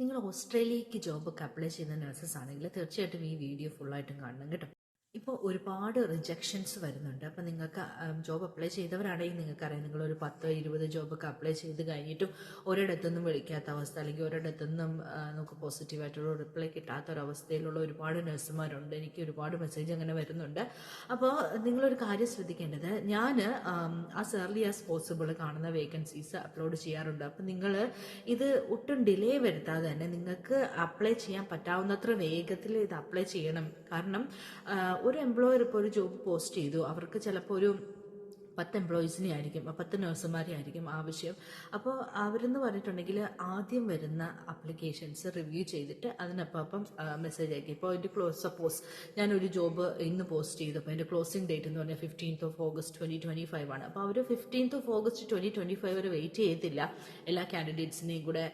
നിങ്ങൾ ഓസ്ട്രേലിയക്ക് ജോബൊക്കെ അപ്ലൈ ചെയ്യുന്ന നഴ്സസ് ആണെങ്കിൽ തീർച്ചയായിട്ടും ഈ വീഡിയോ ഫുള്ളായിട്ടും കാണണം കേട്ടോ. ഇപ്പോൾ ഒരുപാട് റിജക്ഷൻസ് വരുന്നുണ്ട്. അപ്പോൾ നിങ്ങൾക്ക് ജോബ് അപ്ലൈ ചെയ്തവരാണെങ്കിൽ നിങ്ങൾക്കറിയാം, നിങ്ങളൊരു 10-20 ജോബൊക്കെ അപ്ലൈ ചെയ്ത് കഴിഞ്ഞിട്ടും ഒരിടത്തുനിന്നും വിളിക്കാത്ത അവസ്ഥ, അല്ലെങ്കിൽ ഒരിടത്തുനിന്നും നമുക്ക് പോസിറ്റീവായിട്ടുള്ള റിപ്ലൈ കിട്ടാത്തൊരവസ്ഥയിലുള്ള ഒരുപാട് നഴ്സുമാരുണ്ട്. എനിക്ക് ഒരുപാട് മെസ്സേജ് അങ്ങനെ വരുന്നുണ്ട്. അപ്പോൾ നിങ്ങളൊരു കാര്യം ശ്രദ്ധിക്കേണ്ടത്, ഞാൻ ആസ് ഏർലി ആസ് പോസിബിൾ കാണുന്ന വേക്കൻസീസ് അപ്ലോഡ് ചെയ്യാറുണ്ട്. അപ്പോൾ നിങ്ങൾ ഇത് ഒട്ടും ഡിലേ വരുത്താതെ തന്നെ നിങ്ങൾക്ക് അപ്ലൈ ചെയ്യാൻ പറ്റാവുന്നത്ര വേഗത്തിൽ ഇത് അപ്ലൈ ചെയ്യണം. കാരണം ഒരു എംപ്ലോയർ ഇപ്പോൾ ഒരു ജോബ് പോസ്റ്റ് ചെയ്തു, അവർക്ക് ചിലപ്പോൾ ഒരു 10 എംപ്ലോയീസിനെ ആയിരിക്കും, 10 നഴ്സുമാരെ ആയിരിക്കും ആവശ്യം. അപ്പോൾ അവരെന്ന് പറഞ്ഞിട്ടുണ്ടെങ്കിൽ ആദ്യം വരുന്ന ആപ്ലിക്കേഷൻസ് റിവ്യൂ ചെയ്തിട്ട് അതിനപ്പം മെസ്സേജ് അയക്കും. ഇപ്പോൾ അതിൻ്റെ സപ്പോസ് ഞാനൊരു ജോബ് ഇന്ന് പോസ്റ്റ് ചെയ്തപ്പോൾ അതിൻ്റെ ക്ലോസിംഗ് ഡേറ്റ് എന്ന് പറഞ്ഞാൽ 15th of August 2025 ആണ്. അപ്പോൾ അവർ 15th of August 2025 വരെ വെയിറ്റ് ചെയ്തില്ല എല്ലാ കാൻഡിഡേറ്റ്സിനെയും കൂടെ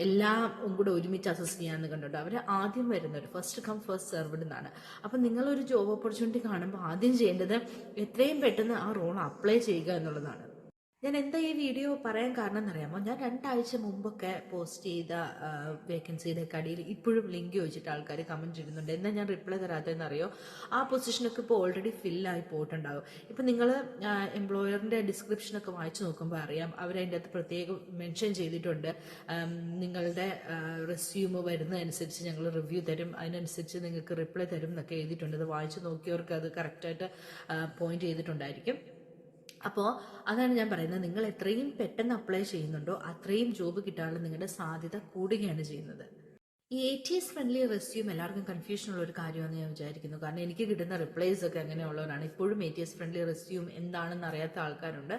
എല്ലാം കൂടെ ഒരുമിച്ച് അസസ് ചെയ്യാമെന്ന് കണ്ടിട്ട് അവർ ആദ്യം വരുന്നവർ ഫസ്റ്റ് കം ഫസ്റ്റ് സെർവ്ഡ് എന്നാണ്. അപ്പം നിങ്ങളൊരു ജോബ് ഓപ്പർച്യൂണിറ്റി കാണുമ്പോൾ ആദ്യം ചെയ്യേണ്ടത് എത്രയും പെട്ടെന്ന് ആ റോൾ അപ്ലൈ ചെയ്യുക എന്നുള്ളതാണ്. ഞാൻ എന്താ ഈ വീഡിയോ പറയാൻ കാരണം എന്നറിയാമോ, ഞാൻ 2 ആഴ്ച മുമ്പൊക്കെ പോസ്റ്റ് ചെയ്ത വേക്കൻസിയുടെ കടിയിൽ ഇപ്പോഴും ലിങ്ക് ചോദിച്ചിട്ട് ആൾക്കാർ കമൻറ്റ് ഇടുന്നുണ്ട്. എന്നാൽ ഞാൻ റിപ്ലൈ തരാത്തതെന്ന് അറിയോ, ആ പൊസിഷനൊക്കെ ഇപ്പോൾ ഓൾറെഡി ഫില്ലായി പോയിട്ടുണ്ടാകും. ഇപ്പം നിങ്ങൾ എംപ്ലോയറിൻ്റെ ഡിസ്ക്രിപ്ഷനൊക്കെ വായിച്ചു നോക്കുമ്പോൾ അറിയാം, അവരതിൻ്റെ അകത്ത് പ്രത്യേകം മെൻഷൻ ചെയ്തിട്ടുണ്ട്, നിങ്ങളുടെ റെസ്യൂം വരുന്നതനുസരിച്ച് ഞങ്ങൾ റിവ്യൂ തരും, അതിനനുസരിച്ച് നിങ്ങൾക്ക് റിപ്ലൈ തരും എന്നൊക്കെ എഴുതിയിട്ടുണ്ട്. അത് വായിച്ചു നോക്കിയവർക്ക് അത് കറക്റ്റായിട്ട് പോയിന്റ് ചെയ്തിട്ടുണ്ടായിരിക്കും. അപ്പോൾ അതാണ് ഞാൻ പറയുന്നത്, നിങ്ങൾ എത്രയും പെട്ടെന്ന് അപ്ലൈ ചെയ്യുന്നുണ്ടോ അത്രയും ജോബ് കിട്ടാനുള്ള നിങ്ങളുടെ സാധ്യത കൂടുകയാണ് ചെയ്യുന്നത്. ഈ ATS ഫ്രണ്ട്ലി റെസ്യൂം എല്ലാവർക്കും കൺഫ്യൂഷൻ ഉള്ള ഒരു കാര്യമാണെന്ന് ഞാൻ വിചാരിക്കുന്നു. കാരണം എനിക്ക് കിട്ടുന്ന റിപ്ലൈസ് ഒക്കെ അങ്ങനെയുള്ളവരാണ്. ഇപ്പോഴും ATS ഫ്രണ്ട്ലി റെസ്യൂം എന്താണെന്ന് അറിയാത്ത ആൾക്കാരുണ്ട്.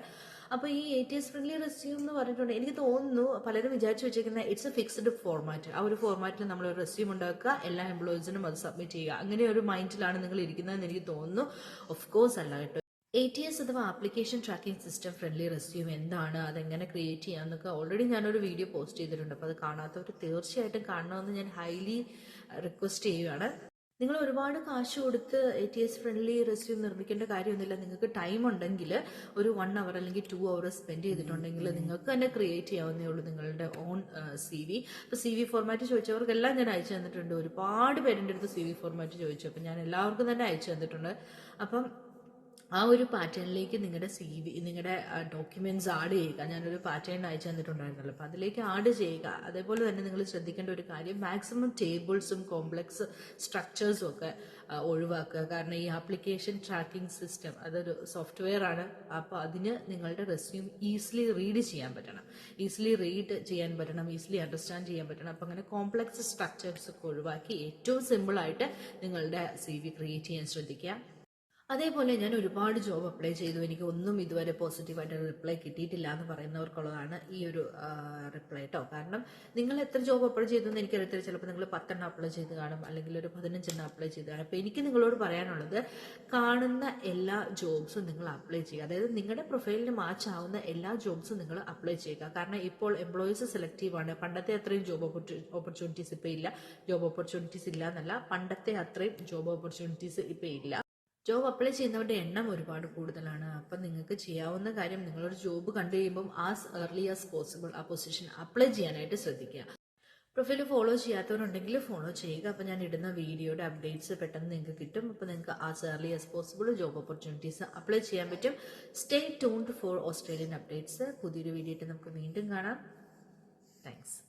അപ്പോൾ ഈ ATS ഫ്രണ്ട്ലി റെസ്യൂം എന്ന് പറഞ്ഞിട്ടുണ്ടെങ്കിൽ എനിക്ക് തോന്നുന്നു പലരും വിചാരിച്ചു വെച്ചിരിക്കുന്ന ഇറ്റ്സ് എ ഫിക്സ്ഡ് ഫോർമാറ്റ്. ആ ഒരു ഫോർമാറ്റിൽ നമ്മൾ ഒരു റെസ്യൂം ഉണ്ടാക്കുക, എല്ലാ എംപ്ലോയീസിനും അത് സബ്മിറ്റ് ചെയ്യുക, അങ്ങനെ ഒരു മൈൻഡിലാണ് നിങ്ങൾ ഇരിക്കുന്നതെന്ന് എനിക്ക് തോന്നുന്നു. ഓഫ് കോഴ്സ് അല്ല കേട്ടോ. ATS അഥവാ application tracking system friendly resume എന്താണ്, അതെങ്ങനെ ക്രിയേറ്റ് ചെയ്യാമെന്നൊക്കെ ഓൾറെഡി ഞാനൊരു വീഡിയോ പോസ്റ്റ് ചെയ്തിട്ടുണ്ട്. അപ്പോൾ അത് കാണാത്തവർ തീർച്ചയായിട്ടും കാണണമെന്ന് ഞാൻ ഹൈലി റിക്വസ്റ്റ് ചെയ്യുകയാണ്. നിങ്ങൾ ഒരുപാട് കാശ് കൊടുത്ത് ATS ഫ്രണ്ട്ലി റെസ്യൂം നിർമ്മിക്കേണ്ട കാര്യമൊന്നുമില്ല. നിങ്ങൾക്ക് ടൈം ഉണ്ടെങ്കിൽ ഒരു 1 hour അല്ലെങ്കിൽ 2 hours സ്പെൻഡ് ചെയ്തിട്ടുണ്ടെങ്കിൽ നിങ്ങൾക്ക് തന്നെ ക്രിയേറ്റ് ചെയ്യാവുന്നേ ഉള്ളൂ നിങ്ങളുടെ ഓൺ CV. അപ്പോൾ CV ഫോർമാറ്റ് ചോദിച്ചവർക്കെല്ലാം ഞാൻ അയച്ചു തന്നിട്ടുണ്ട്. ഒരുപാട് പേരുടെ അടുത്ത് CV ഫോർമാറ്റ് ചോദിച്ചു, അപ്പം ഞാൻ എല്ലാവർക്കും തന്നെ അയച്ചു തന്നിട്ടുണ്ട്. അപ്പം ആ ഒരു പാറ്റേണിലേക്ക് നിങ്ങളുടെ CV, നിങ്ങളുടെ ഡോക്യുമെന്റ്സ് ആഡ് ചെയ്യുക. ഞാനൊരു പാറ്റേൺ അയച്ചു തന്നിട്ടുണ്ടായിരുന്നല്ലോ, അപ്പോൾ അതിലേക്ക് ആഡ് ചെയ്യുക. അതേപോലെ തന്നെ നിങ്ങൾ ശ്രദ്ധിക്കേണ്ട ഒരു കാര്യം, മാക്സിമം ടേബിൾസും കോംപ്ലക്സ് സ്ട്രക്ചേഴ്സും ഒക്കെ ഒഴിവാക്കുക. കാരണം ഈ ആപ്ലിക്കേഷൻ ട്രാക്കിംഗ് സിസ്റ്റം അതൊരു സോഫ്റ്റ്വെയർ ആണ്. അപ്പോൾ അതിന് നിങ്ങളുടെ റെസ്യൂം ഈസിലി റീഡ് ചെയ്യാൻ പറ്റണം, ഈസിലി അണ്ടർസ്റ്റാൻഡ് ചെയ്യാൻ പറ്റണം. അപ്പോൾ അങ്ങനെ കോംപ്ലക്സ് സ്ട്രക്ചേഴ്സ് ഒക്കെ ഒഴിവാക്കി ഏറ്റവും സിമ്പിളായിട്ട് നിങ്ങളുടെ CV ക്രിയേറ്റ് ചെയ്യാൻ ശ്രദ്ധിക്കുക. അതേപോലെ ഞാൻ ഒരുപാട് ജോബ് അപ്ലൈ ചെയ്തു, എനിക്ക് ഒന്നും ഇതുവരെ പോസിറ്റീവായിട്ട് റിപ്ലൈ കിട്ടിയിട്ടില്ല എന്ന് പറയുന്നവർക്കുള്ളതാണ് ഈ ഒരു റിപ്ലൈ കേട്ടോ. കാരണം നിങ്ങൾ എത്ര ജോബ് അപ്ലൈ ചെയ്തു എന്ന് എനിക്കറിയത്തില്ല. ചിലപ്പോൾ നിങ്ങൾ 10 അപ്ലൈ ചെയ്ത് കാണും, അല്ലെങ്കിൽ ഒരു 15 അപ്ലൈ ചെയ്ത് കാണും. അപ്പോൾ എനിക്ക് നിങ്ങളോട് പറയാനുള്ളത്, കാണുന്ന എല്ലാ ജോബ്സും നിങ്ങൾ അപ്ലൈ ചെയ്യുക. അതായത് നിങ്ങളുടെ പ്രൊഫൈലിന് മാച്ച് ആവുന്ന എല്ലാ ജോബ്സും നിങ്ങൾ അപ്ലൈ ചെയ്യുക. കാരണം ഇപ്പോൾ എംപ്ലോയീസ് സെലക്റ്റീവാണ്. പണ്ടത്തെ അത്രയും ജോബ് ഓപ്പർച്യൂണിറ്റീസ് ഇപ്പോൾ ഇല്ല. ജോബ് ഓപ്പർച്യൂണിറ്റീസ് ഇല്ല എന്നല്ല, പണ്ടത്തെ അത്രയും ജോബ് ഓപ്പർച്യൂണിറ്റീസ് ഇപ്പോൾ ഇല്ല. ജോബ് അപ്ലൈ ചെയ്യുന്നവരുടെ എണ്ണം ഒരുപാട് കൂടുതലാണ്. അപ്പം നിങ്ങൾക്ക് ചെയ്യാവുന്ന കാര്യം, നിങ്ങളൊരു ജോബ് കണ്ടു കഴിയുമ്പം ആസ് ഏർലി ആസ് പോസിബിൾ ആ പൊസിഷൻ അപ്ലൈ ചെയ്യാനായിട്ട് ശ്രദ്ധിക്കുക. പ്രൊഫൈൽ ഫോളോ ചെയ്യാത്തവരുണ്ടെങ്കിൽ ഫോളോ ചെയ്യുക. അപ്പോൾ ഞാൻ ഇടുന്ന വീഡിയോയുടെ അപ്ഡേറ്റ്സ് പെട്ടെന്ന് നിങ്ങൾക്ക് കിട്ടും. അപ്പോൾ നിങ്ങൾക്ക് as early as possible job opportunities apply ചെയ്യാൻ പറ്റും. Stay tuned four Australian updates. പുതിയൊരു വീഡിയോ ആയിട്ട് നമുക്ക് വീണ്ടും കാണാം. താങ്ക്സ്.